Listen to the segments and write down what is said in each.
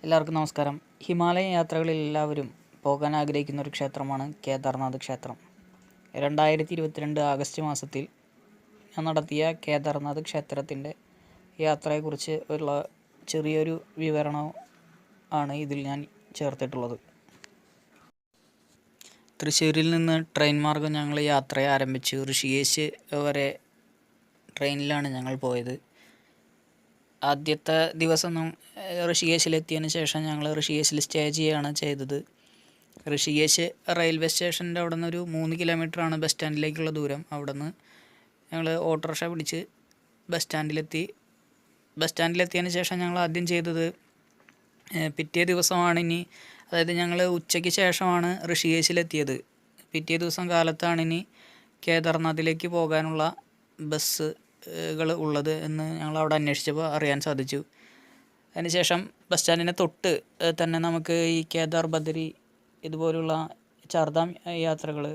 എല്ലാവർക്കും നമസ്കാരം. ഹിമാലയ യാത്രകളിൽ എല്ലാവരും പോകാൻ ആഗ്രഹിക്കുന്ന ഒരു ക്ഷേത്രമാണ് കേദാർനാഥ് ക്ഷേത്രം. 2022 ആഗസ്റ്റ് മാസത്തിൽ ഞാൻ നടത്തിയ കേദാർനാഥ് ക്ഷേത്രത്തിൻ്റെ യാത്രയെക്കുറിച്ച് ഉള്ള ചെറിയൊരു വിവരണം ആണ് ഇതിൽ ഞാൻ ചേർത്തിട്ടുള്ളത്. തൃശ്ശൂരിൽ നിന്ന് ട്രെയിൻ മാർഗം ഞങ്ങൾ യാത്ര ആരംഭിച്ചു. ഋഷികേശ് വരെ ട്രെയിനിലാണ് ഞങ്ങൾ പോയത്. ആദ്യത്തെ ദിവസം ഋഷികേശിലെത്തിയതിന് ശേഷം ഞങ്ങൾ ഋഷികേശിൽ സ്റ്റേ ചെയ്യുകയാണ് ചെയ്തത്. ഋഷികേശ് റെയിൽവേ സ്റ്റേഷൻ്റെ അവിടെ നിന്ന് ഒരു 3 കിലോമീറ്ററാണ് ബസ് സ്റ്റാൻഡിലേക്കുള്ള ദൂരം. അവിടെ നിന്ന് ഞങ്ങൾ ഓട്ടോറിക്ഷ പിടിച്ച് ബസ് സ്റ്റാൻഡിലെത്തിയതിന് ശേഷം ഞങ്ങൾ ആദ്യം ചെയ്തത് പിറ്റേ ദിവസമാണ് അതായത് ഞങ്ങൾ ഉച്ചയ്ക്ക് ശേഷമാണ് ഋഷികേശിലെത്തിയത്. പിറ്റേ ദിവസം കാലത്താണ് കേദാർനാഥിലേക്ക് പോകാനുള്ള ബസ്സുകൾ ഉള്ളത് എന്ന് ഞങ്ങൾ അവിടെ അന്വേഷിച്ചപ്പോൾ അറിയാൻ സാധിച്ചു. അതിനുശേഷം ബസ് സ്റ്റാൻഡിന് തൊട്ട് തന്നെ നമുക്ക് ഈ കേദാർ ബദരി ഇതുപോലുള്ള ചാർധാം യാത്രകൾ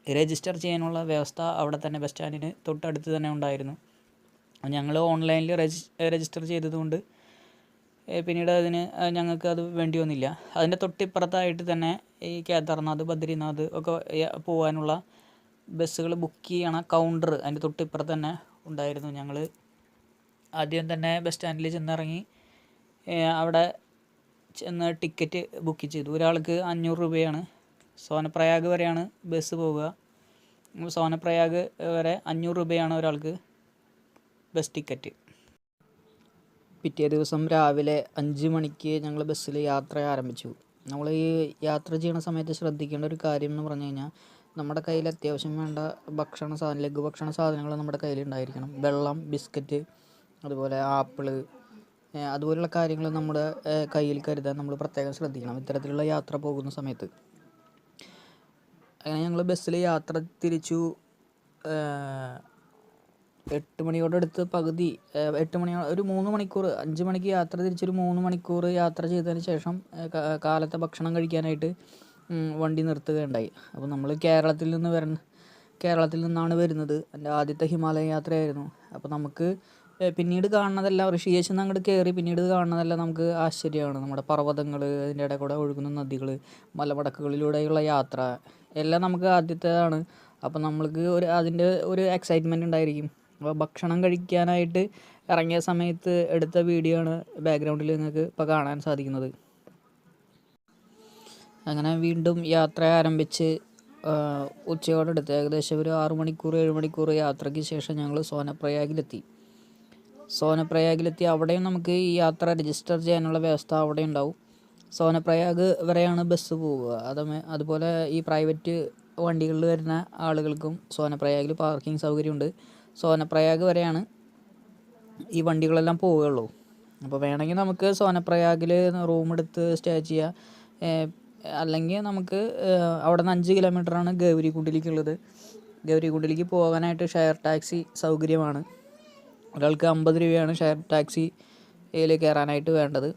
രജിസ്റ്റർ ചെയ്യാനുള്ള വ്യവസ്ഥ അവിടെ തന്നെ ബസ് സ്റ്റാൻഡിന് തൊട്ടടുത്ത് തന്നെ ഉണ്ടായിരുന്നു. ഞങ്ങൾ ഓൺലൈനിൽ രജിസ്റ്റർ ചെയ്തതുകൊണ്ട് പിന്നീട് ഞങ്ങൾക്ക് അത് വേണ്ടി വന്നില്ല. അതിൻ്റെ തൊട്ടിപ്പുറത്തായിട്ട് തന്നെ ഈ കേദാർനാഥ് ബദ്രിനാഥ് ഒക്കെ പോകാനുള്ള ബസ്സുകൾ ബുക്ക് ചെയ്യണ കൗണ്ടർ അതിൻ്റെ തൊട്ടിപ്പുറത്ത് തന്നെ ഉണ്ടായിരുന്നു. ഞങ്ങൾ ആദ്യം തന്നെ ബസ് സ്റ്റാൻഡിൽ ചെന്നിറങ്ങി അവിടെ ചെന്ന് ടിക്കറ്റ് ബുക്ക് ചെയ്തു. ഒരാൾക്ക് 500 രൂപയാണ്. സോനപ്രയാഗ് വരെയാണ് ബസ് പോവുക. സോനപ്രയാഗ് വരെ 500 രൂപയാണ് ഒരാൾക്ക് ബസ് ടിക്കറ്റ്. പിറ്റേ ദിവസം രാവിലെ 5 മണിക്ക് ഞങ്ങൾ ബസ്സിൽ യാത്ര ആരംഭിച്ചു. നമ്മൾ ഈ യാത്ര ചെയ്യുന്ന സമയത്ത് ശ്രദ്ധിക്കേണ്ട ഒരു കാര്യം എന്ന് പറഞ്ഞു കഴിഞ്ഞാൽ നമ്മുടെ കയ്യിൽ അത്യാവശ്യം വേണ്ട ലഘുഭക്ഷണ സാധനങ്ങൾ നമ്മുടെ കയ്യിലുണ്ടായിരിക്കണം. വെള്ളം, ബിസ്ക്കറ്റ്, അതുപോലെ ആപ്പിള്, അതുപോലുള്ള കാര്യങ്ങൾ നമ്മുടെ കയ്യിൽ കരുതാൻ നമ്മൾ പ്രത്യേകം ശ്രദ്ധിക്കണം ഇത്തരത്തിലുള്ള യാത്ര പോകുന്ന സമയത്ത്. അങ്ങനെ ഞങ്ങൾ ബസ്സിൽ യാത്ര തിരിച്ചു. 8 മണിയോടടുത്ത് പകുതി 8 മണി ഒരു 3 മണിക്കൂർ 5 മണിക്ക് യാത്ര തിരിച്ചൊരു 3 മണിക്കൂർ യാത്ര ചെയ്തതിന് ശേഷം കാലത്തെ ഭക്ഷണം കഴിക്കാനായിട്ട് വണ്ടി നിർത്തുകയുണ്ടായി. അപ്പോൾ നമ്മൾ കേരളത്തിൽ നിന്നാണ് വരുന്നത്. എൻ്റെ ആദ്യത്തെ ഹിമാലയ യാത്രയായിരുന്നു. അപ്പോൾ നമുക്ക് പിന്നീട് കാണുന്നതെല്ലാം ഋഷികേശിൽ നിന്ന് അങ്ങോട്ട് കയറി പിന്നീട് കാണുന്നതെല്ലാം നമുക്ക് ആശ്ചര്യമാണ്. നമ്മുടെ പർവ്വതങ്ങൾ, അതിൻ്റെ ഇടയിൽ കൂടെ ഒഴുകുന്ന നദികൾ, മലമടക്കുകളിലൂടെയുള്ള യാത്ര എല്ലാം നമുക്ക് ആദ്യത്തേതാണ്. അപ്പോൾ നമ്മൾക്ക് അതിൻ്റെ ഒരു എക്സൈറ്റ്മെൻറ്റ് ഉണ്ടായിരിക്കും. അപ്പോൾ ഭക്ഷണം കഴിക്കാനായിട്ട് ഇറങ്ങിയ സമയത്ത് എടുത്ത വീഡിയോ ആണ് ബാക്ക്ഗ്രൗണ്ടിൽ നിങ്ങൾക്ക് ഇപ്പോൾ കാണാൻ സാധിക്കുന്നത്. അങ്ങനെ വീണ്ടും യാത്ര ആരംഭിച്ച് ഉച്ചയോടടുത്ത് ഏകദേശം ഒരു 6 മണിക്കൂർ 7 മണിക്കൂർ യാത്രയ്ക്ക് ശേഷം ഞങ്ങൾ സോനപ്രയാഗിലെത്തി. അവിടെയും നമുക്ക് ഈ യാത്ര രജിസ്റ്റർ ചെയ്യാനുള്ള വ്യവസ്ഥ അവിടെ ഉണ്ടാവും. സോനപ്രയാഗ് വരെയാണ് ബസ് പോവുക. അതുപോലെ ഈ പ്രൈവറ്റ് വണ്ടികളിൽ വരുന്ന ആളുകൾക്കും സോനപ്രയാഗിൽ പാർക്കിംഗ് സൗകര്യമുണ്ട്. സോനപ്രയാഗ് വരെയാണ് ഈ വണ്ടികളെല്ലാം പോവുകയുള്ളൂ. അപ്പോൾ വേണമെങ്കിൽ നമുക്ക് സോനപ്രയാഗിൽ റൂം എടുത്ത് സ്റ്റേ ചെയ്യാം. അല്ലെങ്കിൽ നമുക്ക് അവിടെ നിന്ന് 5 കിലോമീറ്ററാണ് ഗൗരികുണ്ടിലേക്കുള്ളത്. ഗൗരികുണ്ടിലേക്ക് പോകാനായിട്ട് ഷെയർ ടാക്സി സൗകര്യമാണ്. ഒരാൾക്ക് 50 രൂപയാണ് ഷെയർ ടാക്സിയിൽ കയറാനായിട്ട് വേണ്ടത്.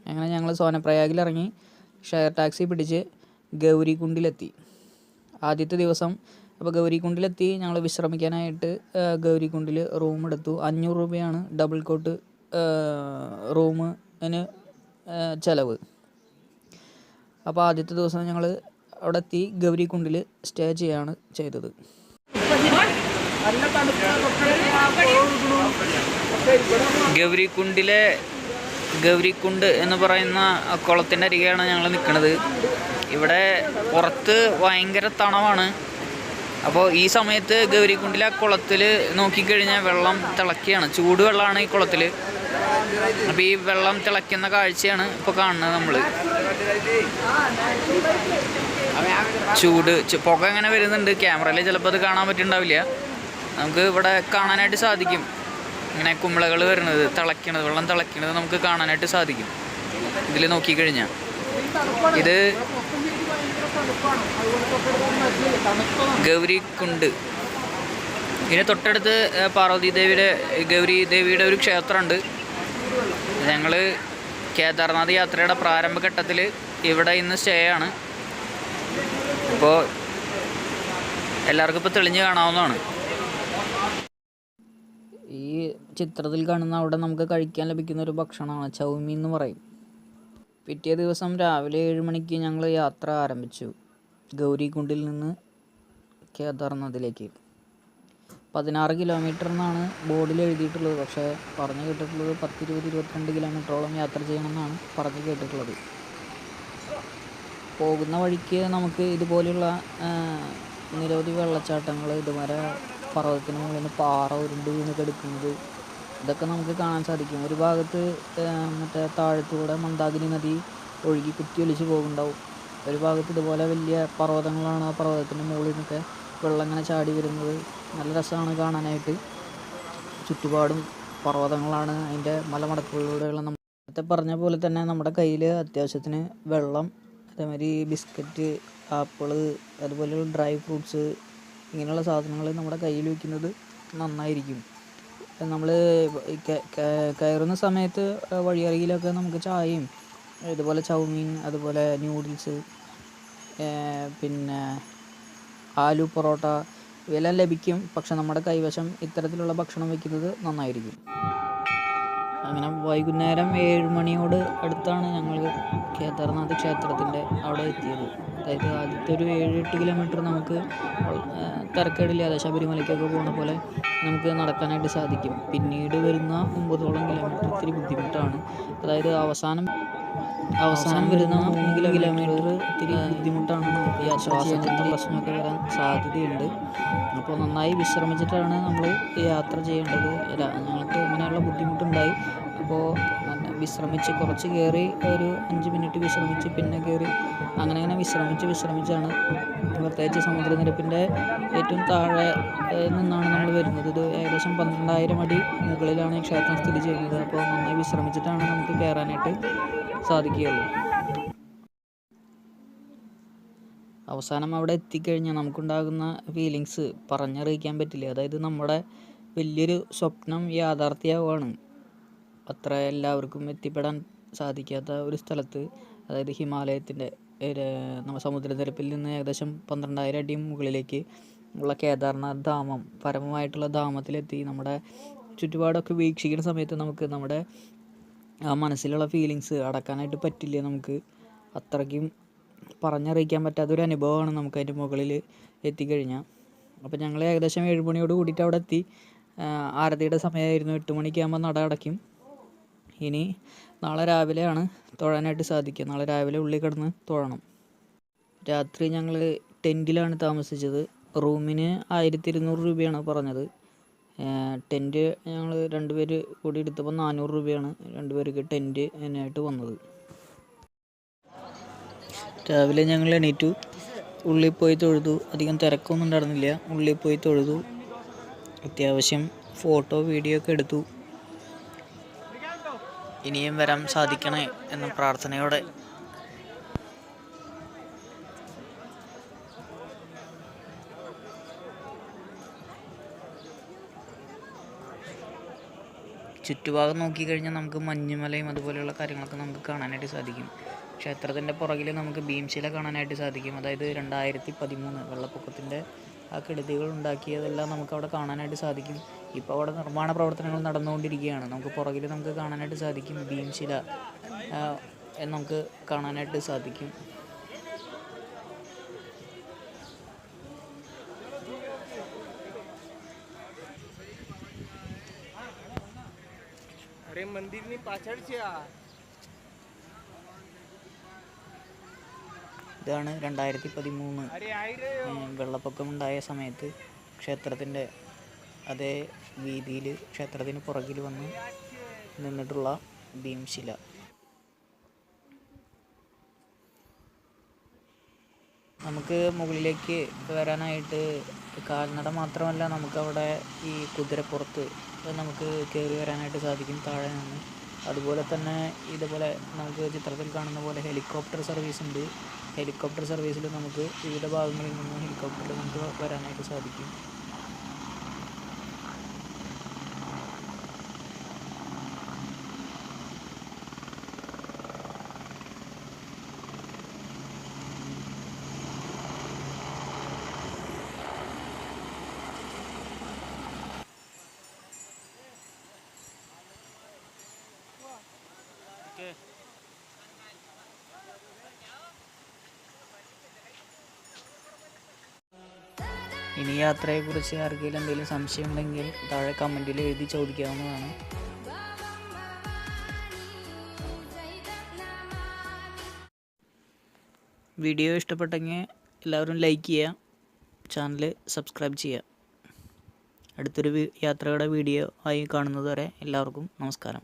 അങ്ങനെ ഞങ്ങൾ സോനപ്രയാഗിൽ ഇറങ്ങി ഷെയർ ടാക്സി പിടിച്ച് ഗൗരികുണ്ടിലെത്തി. ആദ്യത്തെ ദിവസം അപ്പോൾ ഗൗരികുണ്ടിലെത്തി ഞങ്ങൾ വിശ്രമിക്കാനായിട്ട് ഗൗരികുണ്ടിൽ റൂം എടുത്തു. 500 രൂപയാണ് ഡബിൾ കോട്ട് റൂമിന് ചിലവ്. അപ്പോൾ ആദ്യത്തെ ദിവസം ഞങ്ങൾ അവിടെ എത്തി ഗൗരികുണ്ടിൽ സ്റ്റേ ചെയ്യുകയാണ് ചെയ്തത്. ഗൗരികുണ്ട് എന്ന് പറയുന്ന കുളത്തിൻ്റെ അരികെയാണ് ഞങ്ങൾ നിൽക്കുന്നത്. ഇവിടെ പുറത്ത് ഭയങ്കര തണവാണ്. അപ്പോൾ ഈ സമയത്ത് ഗൗരികുണ്ടിലെ കുളത്തിൽ നോക്കിക്കഴിഞ്ഞാൽ വെള്ളം തിളക്കുകയാണ്. ചൂടുവെള്ളമാണ് ഈ കുളത്തിൽ. അപ്പോൾ ഈ വെള്ളം തിളയ്ക്കുന്ന കാഴ്ചയാണ് ഇപ്പോൾ കാണുന്നത്. നമ്മൾ പുക അങ്ങനെ വരുന്നുണ്ട്. ക്യാമറയിൽ ചിലപ്പോൾ അത് കാണാൻ പറ്റുന്നുണ്ടാവില്ല. നമുക്ക് ഇവിടെ കാണാനായിട്ട് സാധിക്കും. ഇങ്ങനെ കുമിളകൾ വരുന്നത്, വെള്ളം തിളയ്ക്കണത് നമുക്ക് കാണാനായിട്ട് സാധിക്കും ഇതിൽ നോക്കിക്കഴിഞ്ഞാൽ. ഇത് ഗൗരികുണ്ട്. ഇതിന് തൊട്ടടുത്ത് ഗൗരി ദേവിയുടെ ഒരു ക്ഷേത്രമുണ്ട്. ഞങ്ങൾ കേദാർനാഥ് യാത്രയുടെ പ്രാരംഭഘട്ടത്തിൽ ഇവിടെ ഇന്ന് സ്റ്റേ ആണ്. അപ്പോൾ എല്ലാവർക്കും ഇപ്പോൾ തെളിഞ്ഞ് കാണാവുന്നതാണ്. ഈ ചിത്രത്തിൽ കാണുന്ന അവിടെ നമുക്ക് കഴിക്കാൻ ലഭിക്കുന്ന ഒരു ഭക്ഷണമാണ് ചൗമീൻ എന്ന് പറയും. പിറ്റേ ദിവസം രാവിലെ 7 മണിക്ക് ഞങ്ങൾ യാത്ര ആരംഭിച്ചു ഗൗരികുണ്ടിൽ നിന്ന് കേദാർനാഥിലേക്ക്. 16 കിലോമീറ്റർ എന്നാണ് ബോർഡിൽ എഴുതിയിട്ടുള്ളത്. പക്ഷേ പറഞ്ഞു കേട്ടിട്ടുള്ളത് 10, 20, 22 കിലോമീറ്ററോളം യാത്ര ചെയ്യണമെന്നാണ് പറഞ്ഞു കേട്ടിട്ടുള്ളത്. പോകുന്ന വഴിക്ക് നമുക്ക് ഇതുപോലെയുള്ള നിരവധി വെള്ളച്ചാട്ടങ്ങൾ, ഇതുവരെ പർവ്വതത്തിന് മുകളിൽ നിന്ന് പാറ ഉരുണ്ട് വീണ് കിടക്കുന്നത്, ഇതൊക്കെ നമുക്ക് കാണാൻ സാധിക്കും. ഒരു ഭാഗത്ത് മറ്റേ താഴത്തൂടെ മന്ദാകിനി നദി ഒഴുകി കുത്തിയൊലിച്ച് പോകുന്നുണ്ടാവും. ഒരു ഭാഗത്ത് ഇതുപോലെ വലിയ പർവ്വതങ്ങളാണ്. ആ പർവ്വതത്തിൻ്റെ മുകളിൽ നിന്നൊക്കെ വെള്ളം ഇങ്ങനെ ചാടി വരുന്നത് നല്ല രസമാണ് കാണാനായിട്ട്. ചുറ്റുപാടും പർവ്വതങ്ങളാണ്. അതിൻ്റെ മലമടക്കുകളിലൂടെയുള്ള നേരത്തെ പറഞ്ഞ പോലെ തന്നെ നമ്മുടെ കയ്യിൽ അത്യാവശ്യത്തിന് വെള്ളം, അതേമാതിരി ബിസ്ക്കറ്റ്, ആപ്പിള്, അതുപോലെയുള്ള ഡ്രൈ ഫ്രൂട്ട്സ്, ഇങ്ങനെയുള്ള സാധനങ്ങൾ നമ്മുടെ കയ്യിൽ വയ്ക്കുന്നത് നന്നായിരിക്കും. നമ്മൾ കയറുന്ന സമയത്ത് വഴിയരികിലൊക്കെ നമുക്ക് ചായയും, ഇതുപോലെ ചൗമീൻ, അതുപോലെ ന്യൂഡിൽസ്, പിന്നെ ആലു പൊറോട്ട, ഇവയെല്ലാം ലഭിക്കും. പക്ഷെ നമ്മുടെ കൈവശം ഇത്തരത്തിലുള്ള ഭക്ഷണം വയ്ക്കുന്നത് നന്നായിരിക്കും. അങ്ങനെ വൈകുന്നേരം 7 മണിയോട് അടുത്താണ് ഞങ്ങൾ കേദാർനാഥ് ക്ഷേത്രത്തിൻ്റെ അവിടെ എത്തിയത്. അതായത് ആദ്യത്തെ ഒരു 7-8 കിലോമീറ്റർ നമുക്ക് തരക്കേടില്ലാതെ ശബരിമലയ്ക്കൊക്കെ പോകുന്ന പോലെ നമുക്ക് നടക്കാനായിട്ട് സാധിക്കും. പിന്നീട് വരുന്ന 9ഓളം കിലോമീറ്റർ ഇത്തിരി ബുദ്ധിമുട്ടാണ്. അതായത് അവസാനം വരുന്ന 3 കിലോമീറ്റർ ഇത്തിരി ബുദ്ധിമുട്ടാണ്. നമുക്ക് ശ്വാസത്തിൻ്റെ പ്രശ്നമൊക്കെ വരാൻ സാധ്യതയുണ്ട്. അപ്പോൾ നന്നായി വിശ്രമിച്ചിട്ടാണ് നമ്മൾ യാത്ര ചെയ്യേണ്ടത്. ഞങ്ങൾക്ക് ഇങ്ങനെയുള്ള ബുദ്ധിമുട്ടുണ്ടായി. അപ്പോൾ വിശ്രമിച്ച് കുറച്ച് കയറി ഒരു 5 മിനിറ്റ് വിശ്രമിച്ച് പിന്നെ കയറി അങ്ങനെ വിശ്രമിച്ചാണ്, പ്രത്യേകിച്ച് സമുദ്രനിരപ്പിൻ്റെ ഏറ്റവും താഴെ നിന്നാണ് നമ്മൾ വരുന്നത്. ഇത് ഏകദേശം 12,000 അടി മുകളിലാണ് ഈ ക്ഷേത്രം സ്ഥിതി ചെയ്യുന്നത്. അപ്പോൾ നന്നായി വിശ്രമിച്ചിട്ടാണ് നമുക്ക് കയറാനായിട്ട് സാധിക്കുകയുള്ളൂ. അവസാനം അവിടെ എത്തിക്കഴിഞ്ഞാൽ നമുക്കുണ്ടാകുന്ന ഫീലിങ്സ് പറഞ്ഞറിയിക്കാൻ പറ്റില്ല. അതായത് നമ്മുടെ വലിയൊരു സ്വപ്നം യാഥാർത്ഥ്യമാവുകയാണ്. അത്ര എല്ലാവർക്കും എത്തിപ്പെടാൻ സാധിക്കാത്ത ഒരു സ്ഥലത്ത്, അതായത് ഹിമാലയത്തിൻ്റെ നമ്മുടെ സമുദ്രനിരപ്പിൽ നിന്ന് ഏകദേശം 12,000 അടി മുകളിലേക്ക് ഉള്ള കേദാർനാഥ് ധാമം, പരമമായിട്ടുള്ള ധാമത്തിലെത്തി നമ്മുടെ ചുറ്റുപാടൊക്കെ വീക്ഷിക്കുന്ന സമയത്ത് നമുക്ക് നമ്മുടെ ആ മനസ്സിലുള്ള ഫീലിങ്സ് അടക്കാനായിട്ട് പറ്റില്ല. നമുക്ക് അത്രയ്ക്കും പറഞ്ഞറിയിക്കാൻ പറ്റാത്തൊരു അനുഭവമാണ് നമുക്ക് അതിൻ്റെ മുകളിൽ എത്തിക്കഴിഞ്ഞാൽ. അപ്പോൾ ഞങ്ങൾ ഏകദേശം 7 മണിയോട് കൂടിയിട്ട് അവിടെ എത്തി. ആരതിയുടെ സമയമായിരുന്നു. 8 മണിക്കാകുമ്പോൾ നട അടയ്ക്കും. ഇനി നാളെ രാവിലെയാണ് തൊഴാനായിട്ട് സാധിക്കുക. നാളെ രാവിലെ ഉള്ളിൽ കിടന്ന് തൊഴണം. രാത്രി ഞങ്ങൾ ടെൻറ്റിലാണ് താമസിച്ചത്. റൂമിന് 1,200 രൂപയാണ് പറഞ്ഞത്. ടെൻറ്റ് ഞങ്ങൾ 2 പേര് കൂടി എടുത്തപ്പോൾ 400 രൂപയാണ് 2 പേർക്ക് ടെൻറ്റ് അതിനായിട്ട് വന്നത്. രാവിലെ ഞങ്ങൾ എണീറ്റു, ഉള്ളിൽ പോയി തൊഴുതു. അധികം തിരക്കൊന്നും ഉണ്ടായിരുന്നില്ല. ഉള്ളിൽ പോയി തൊഴുതു. അത്യാവശ്യം ഫോട്ടോ വീഡിയോ ഒക്കെ എടുത്തു. ഇനിയും വരാൻ സാധിക്കണേ എന്ന പ്രാർത്ഥനയോടെ ചുറ്റുഭാഗം നോക്കിക്കഴിഞ്ഞാൽ നമുക്ക് മഞ്ഞുമലയും അതുപോലെയുള്ള കാര്യങ്ങളൊക്കെ നമുക്ക് കാണാനായിട്ട് സാധിക്കും. ക്ഷേത്രത്തിൻ്റെ പുറകിൽ നമുക്ക് ഭീംശില കാണാനായിട്ട് സാധിക്കും. അതായത് 2013 വെള്ളപ്പൊക്കത്തിൻ്റെ ആ കെടുതികൾ ഉണ്ടാക്കിയതെല്ലാം നമുക്കവിടെ കാണാനായിട്ട് സാധിക്കും. ഇപ്പോൾ അവിടെ നിർമ്മാണ പ്രവർത്തനങ്ങൾ നടന്നുകൊണ്ടിരിക്കുകയാണ്. നമുക്ക് പുറകിൽ നമുക്ക് കാണാനായിട്ട് സാധിക്കും ഭീംശില നമുക്ക് കാണാനായിട്ട് സാധിക്കും. ഇതാണ് 2013 വെള്ളപ്പൊക്കമുണ്ടായ സമയത്ത് ക്ഷേത്രത്തിൻ്റെ അതേ വീതിയിൽ ക്ഷേത്രത്തിന് പുറകിൽ വന്ന് നിന്നിട്ടുള്ള ഭീംശില. നമുക്ക് മുകളിലേക്ക് വരാനായിട്ട് കാൽനട മാത്രമല്ല, നമുക്കവിടെ ഈ കുതിരപ്പുറത്ത് നമുക്ക് കയറി വരാനായിട്ട് സാധിക്കും താഴെ നിന്ന്. അതുപോലെ തന്നെ ഇതുപോലെ നമുക്ക് ചിത്രത്തിൽ കാണുന്ന പോലെ ഹെലികോപ്റ്റർ സർവീസ് ഉണ്ട്. ഹെലികോപ്റ്റർ സർവീസിൽ നമുക്ക് വിവിധ ഭാഗങ്ങളിൽ നിന്ന് ഹെലികോപ്റ്ററിൽ നമുക്ക് വരാനായിട്ട് സാധിക്കും. ഇനി യാത്രയെക്കുറിച്ച് ആർക്കെങ്കിലും എന്തെങ്കിലും സംശയം ഉണ്ടെങ്കിൽ താഴെ കമൻറ്റിൽ എഴുതി ചോദിക്കാവുന്നതാണ്. വീഡിയോ ഇഷ്ടപ്പെട്ടെങ്കിൽ എല്ലാവരും ലൈക്ക് ചെയ്യുക, ചാനൽ സബ്സ്ക്രൈബ് ചെയ്യുക. അടുത്തൊരു യാത്രയുടെ വീഡിയോ ആയി കാണുന്നത് വരെ എല്ലാവർക്കും നമസ്കാരം.